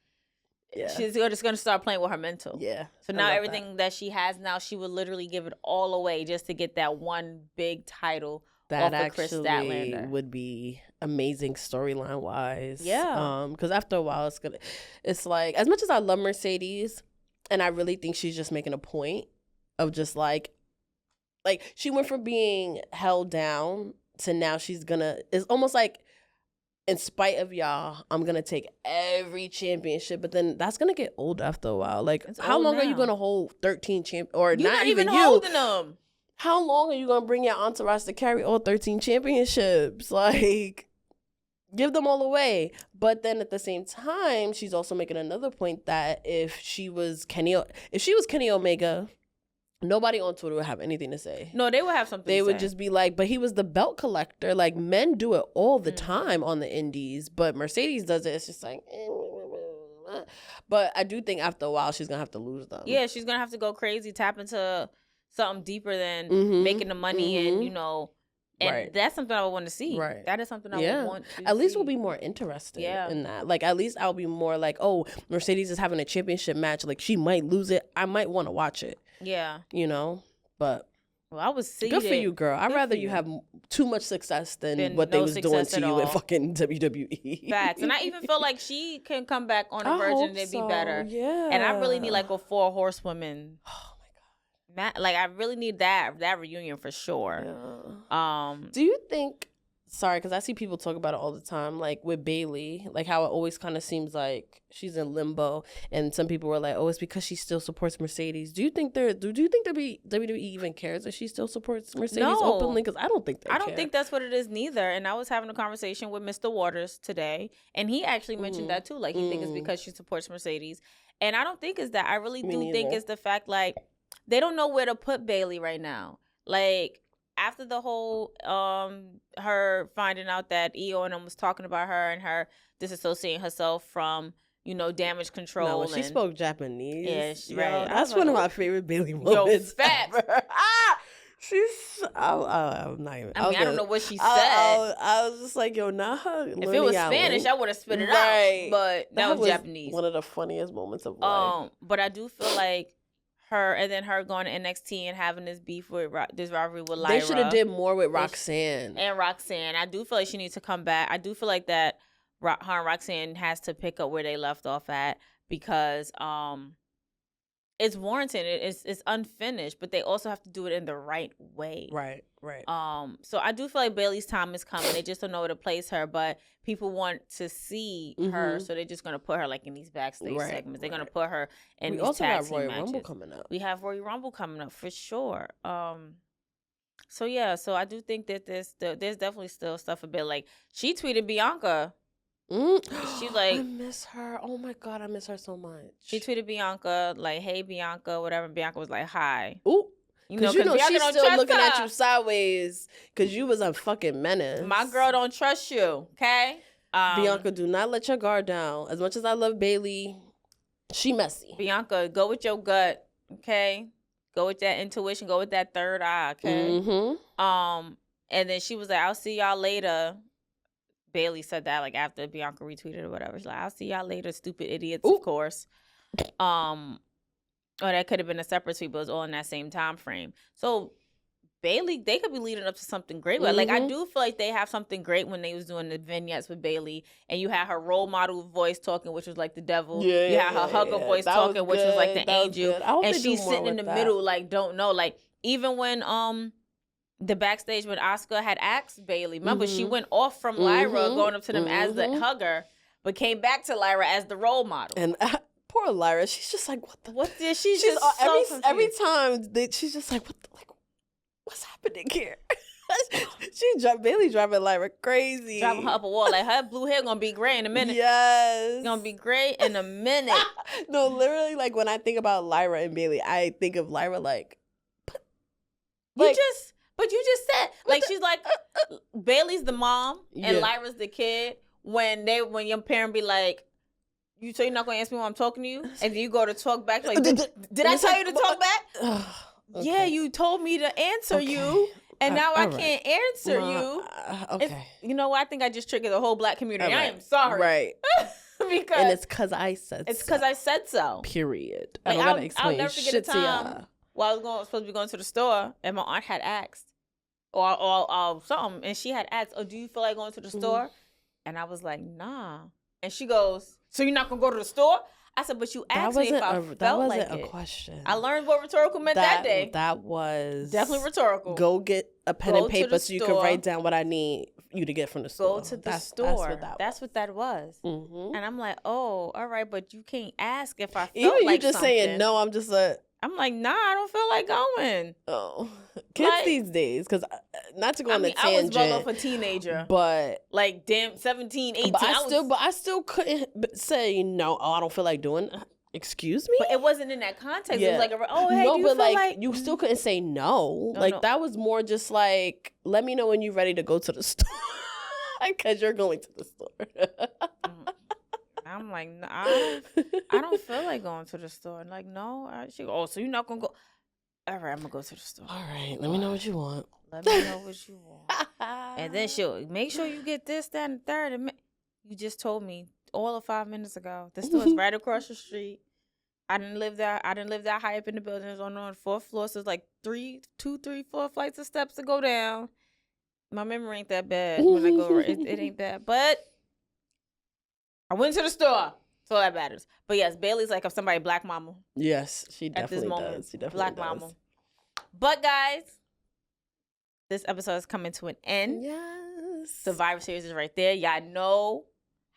Yeah. She's just gonna start playing with her mental. Yeah. So now everything that she has now, she would literally give it all away just to get that one big title. That actually would be amazing storyline wise. Yeah. Because after a while, it's like, as much as I love Mercedes, and I really think she's just making a point of just like she went from being held down to now it's almost like, in spite of y'all, I'm gonna take every championship, but then that's gonna get old after a while. Like, how long are you gonna hold 13 or You're not even holding them? How long are you going to bring your entourage to carry all 13 championships? Like, give them all away. But then at the same time, she's also making another point that if she was Kenny Omega, nobody on Twitter would have anything to say. No, they would have something to say. They would just be like, but he was the belt collector. Like, men do it all the time on the indies, but Mercedes does it. It's just like... But I do think after a while, she's going to have to lose them. Yeah, she's going to have to go crazy, tap into... something deeper than making the money and that's something I would want to see. Right. That is something I would want to see. At least we'll be more interested in that. Like, at least I'll be more like, oh, Mercedes is having a championship match. Like, she might lose it. I might want to watch it. Yeah. But I was seeing good for you, girl. I'd rather you have too much success than what they was doing to you in fucking WWE. Facts. And I even feel like she can come back on a version and it'd be better. Yeah. And I really need like a 4 horsewomen. Like, I really need that reunion for sure. Yeah. Do you think, sorry, because I see people talk about it all the time, like with Bayley, like how it always kind of seems like she's in limbo, and some people were like, oh, it's because she still supports Mercedes. Do you think WWE even cares that she still supports Mercedes openly? Because I don't think they I don't think that's what it is neither. And I was having a conversation with Mr. Waters today, and he actually mentioned that too. Like, he thinks it's because she supports Mercedes. And I don't think it's that. I really do think it's the fact, like, they don't know where to put Bayley right now. Like, after the whole, her finding out that Iyo and them was talking about her and her disassociating herself from, damage control. No, when she spoke Japanese. Yeah, right. That's one of my favorite Bayley moments. Ever. I'm not even. I don't know what she said. I was just like, yo, nah. If it was Spanish, I would have spit it out. But that was Japanese. One of the funniest moments of life. But I do feel like her and then her going to NXT and having this beef with this rivalry with Lyra. They should have did more with Roxanne. And Roxanne. I do feel like she needs to come back. I do feel like that her and Roxanne has to pick up where they left off at because it's warranted. It's unfinished, but they also have to do it in the right way. Right. So I do feel like Bayley's time is coming. They just don't know where to place her, but people want to see her, so they're just gonna put her like in these backstage segments. They're gonna put her in these tag team matches. We also got Royal Rumble coming up. We have Royal Rumble coming up for sure. So yeah, so I do think that there's definitely still stuff a bit like she tweeted Bianca. She's like, I miss her. Oh my God, I miss her so much. She tweeted Bianca like, "Hey Bianca," whatever. And Bianca was like, "Hi." Ooh. Because you know she's still looking at you sideways because you was a fucking menace. My girl don't trust you, okay? Bianca, do not let your guard down. As much as I love Bayley, she messy. Bianca, go with your gut, okay? Go with that intuition. Go with that third eye, okay? And then she was like, "I'll see y'all later." Bayley said that like after Bianca retweeted or whatever. She's like, "I'll see y'all later, stupid idiots." Ooh. Of course. Or that could have been a separate tweet, but it was all in that same time frame. So Bayley, they could be leading up to something great. But like I do feel like they have something great when they was doing the vignettes with Bayley, and you had her role model voice talking, which was like the devil. You had her hugger voice talking, which was like the angel. And she's sitting in the middle, like don't know. Like even when the backstage when Asuka had asked Bayley, remember she went off from Lyra going up to them as the hugger, but came back to Lyra as the role model. And poor Lyra, she's just like, what the? She's just every time she's just like, what's happening here? Bayley driving Lyra crazy, driving her up a wall. Like her blue hair gonna be gray in a minute. Yes, it's gonna be gray in a minute. No, literally, like when I think about Lyra and Bayley, I think of Lyra like you just said like she's like Bayley's the mom and Lyra's the kid. When your parent be like, so you're not gonna answer me when I'm talking to you, and then you go to talk back. Like, did I tell you to talk back? Okay. Yeah, you told me to answer you, and now I can't answer you. Okay. You know what? I think I just triggered the whole Black community. I am sorry. Right. And it's because I said so. It's because I said so. Period. Like, I don't gotta explain I'll never forget a time while I was supposed to be going to the store, and my aunt had asked, or something, and she had asked, "Oh, do you feel like going to the store?" And I was like, "Nah." And she goes, "So you're not gonna go to the store?" I said, "But you asked me if I felt like it." That wasn't a question. I learned what rhetorical meant that day. That was definitely rhetorical. Go get a pen and paper so you can write down what I need you to get from the store. Go to the store. That's what that was. And I'm like, oh, all right, but you can't ask if I felt even like you just something. Saying no. I'm just like. I'm like, nah, I don't feel like going. Oh, kids these days, because not to go on the tangent. I was well off a teenager, but like damn 17, 18. But I still couldn't say no. Oh, I don't feel like doing. Excuse me. But it wasn't in that context. Yeah. It was like, oh, hey, no, do you but feel like you still couldn't say no. That was more just like, let me know when you're ready to go to the store, because you're going to the store. I'm like, no, I don't feel like going to the store. Like, no. She go, oh, so you're not going to go. All right, I'm going to go to the store. All right, let me know what you want. Let me know what you want. And then she'll make sure you get this, that, and third. And you just told me all of 5 minutes ago. The store's right across the street. I didn't live there. I didn't live that high up in the building. It was on the 4th floor. So it's like 2, 3, 4 flights of steps to go down. My memory ain't that bad when I go. It ain't bad. But I went to the store. That's all that matters. But yes, Bayley's like if somebody black mama. Yes, she definitely does. She definitely black mama. But guys, this episode is coming to an end. Yes. Survivor Series is right there. Y'all know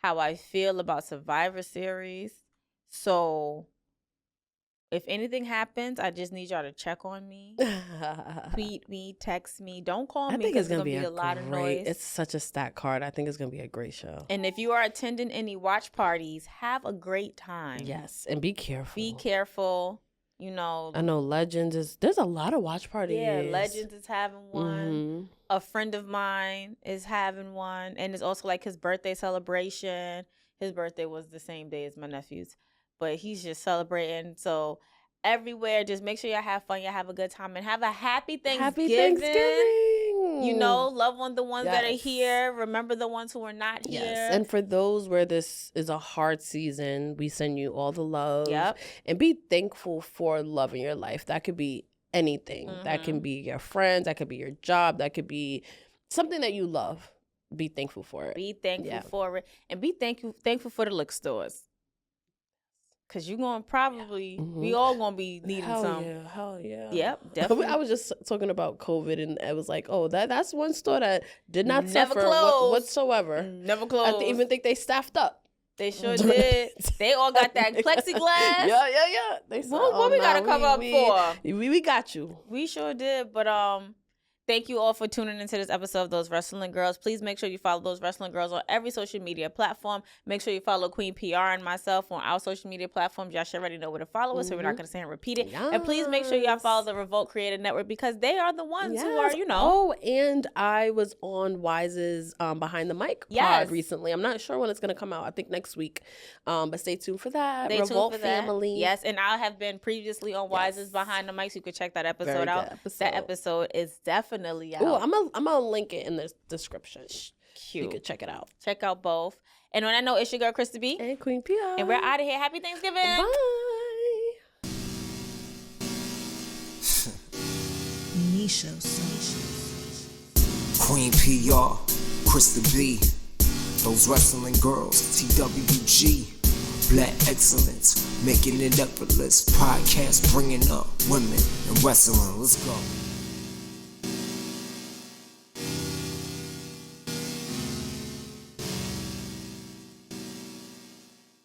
how I feel about Survivor Series. So if anything happens, I just need y'all to check on me. Tweet me, text me. Don't call me because it's going to be a lot of noise. It's such a stacked card. I think it's going to be a great show. And if you are attending any watch parties, have a great time. Yes, and be careful. Be careful. You know. I know Legends there's a lot of watch parties. Yeah, Legends is having one. A friend of mine is having one. And it's also like his birthday celebration. His birthday was the same day as my nephew's. But he's just celebrating. So everywhere, just make sure y'all have fun. Y'all have a good time. And have a happy Thanksgiving. Happy Thanksgiving. You know, love on the ones that are here. Remember the ones who are not here. Yes. And for those where this is a hard season, we send you all the love. Yep. And be thankful for love in your life. That could be anything. That can be your friends. That could be your job. That could be something that you love. Be thankful for it. Be thankful for it. And be thankful for the liquor stores. Because you're going to probably, we all going to be needing some. Hell yeah. Yep, definitely. I was just talking about COVID, and I was like, oh, that's one store that did not Never suffer whatsoever. Never closed. I even think they staffed up. They sure did. They all got that plexiglass. Yeah. They said, what we got to cover up for? We got you. We sure did, but thank you all for tuning into this episode of Those Wrestling Girls. Please make sure you follow Those Wrestling Girls on every social media platform. Make sure you follow Queen PR and myself on our social media platforms. Y'all should already know where to follow us, so we're not going to say and repeat it. Yes. And please make sure y'all follow the Revolt Creative Network, because they are the ones who are, Oh, and I was on Wise's Behind the Mic pod recently. I'm not sure when it's going to come out. I think next week. But stay tuned for that. Stay Revolt tuned for family. That. Yes, and I have been previously on Wise's Behind the Mic, so you could check that episode out. That episode is definitely out. Ooh, I'm gonna link it in the description. Cute. You can check it out. Check out both. And on that note, it's your girl Krista B and Queen PR. And we're out of here. Happy Thanksgiving. Bye. Queen PR, Krista B, those wrestling girls, TWG, Black Excellence, making it effortless. Podcast bringing up women and wrestling. Let's go.